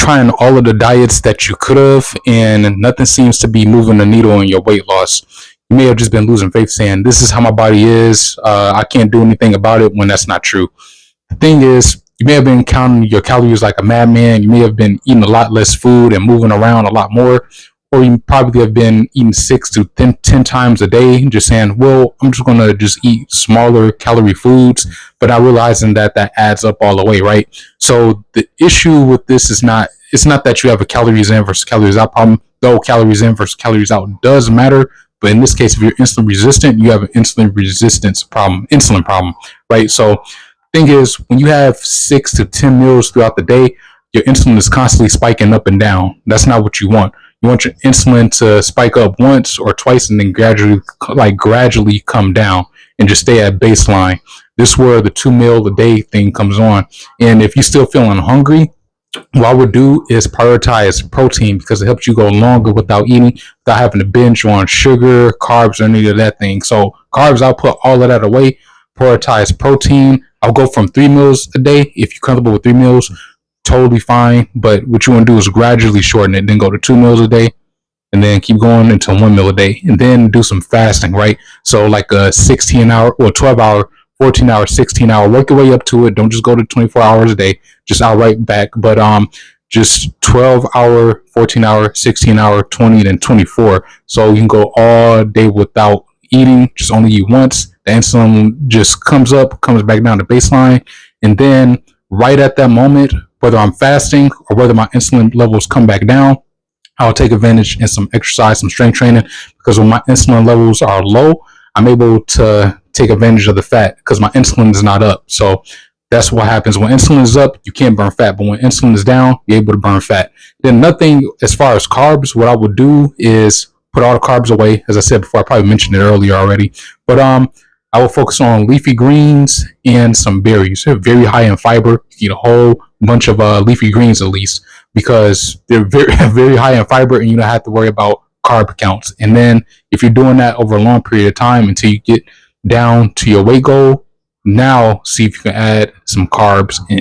trying all of the diets that you could have, and nothing seems to be moving the needle in your weight loss. You may have just been losing faith, saying, "This is how my body is. I can't do anything about it," when that's not true. The thing is, you may have been counting your calories like a madman. You may have been eating a lot less food and moving around a lot more. Or you probably have been eating 6 to 10 times a day, just saying, well, I'm just going to just eat smaller calorie foods, but not realizing that that adds up all the way, right? So the issue with this is it's not that you have a calories in versus calories out problem, though calories in versus calories out does matter. But in this case, if you're insulin resistant, you have an insulin problem, right? So thing is, when you have 6 to 10 meals throughout the day, your insulin is constantly spiking up and down. That's not what you want. You want your insulin to spike up once or twice and then gradually come down and just stay at baseline. This is where the 2 meal a day thing comes on. And if you're still feeling hungry, what I would do is prioritize protein, because it helps you go longer without eating, without having to binge on sugar, carbs, or any of that thing. So carbs, I'll put all of that away. Prioritize protein. I'll go from 3 meals a day. If you're comfortable with 3 meals, totally fine. But what you want to do is gradually shorten it, then go to 2 meals a day, and then keep going until 1 meal a day, and then do some fasting, right? So like a 16-hour or 12-hour, 14-hour, 16-hour, work your way up to it. Don't just go to 24 hours a day, just outright back. But just 12-hour, 14-hour, 16-hour, 20, then 24. So you can go all day without eating, just only eat once. The insulin just comes up, comes back down to baseline, and then right at that moment, whether I'm fasting or whether my insulin levels come back down, I'll take advantage in some exercise, some strength training, because when my insulin levels are low, I'm able to take advantage of the fat because my insulin is not up. So that's what happens. When insulin is up, you can't burn fat, but when insulin is down, you're able to burn fat. Then nothing as far as carbs, what I would do is put all the carbs away. As I said before, I probably mentioned it earlier already, but I will focus on leafy greens and some berries. They're very high in fiber. You eat a whole bunch of leafy greens at least, because they're very, very high in fiber, and you don't have to worry about carb counts. And then if you're doing that over a long period of time until you get down to your weight goal, now see if you can add some carbs in.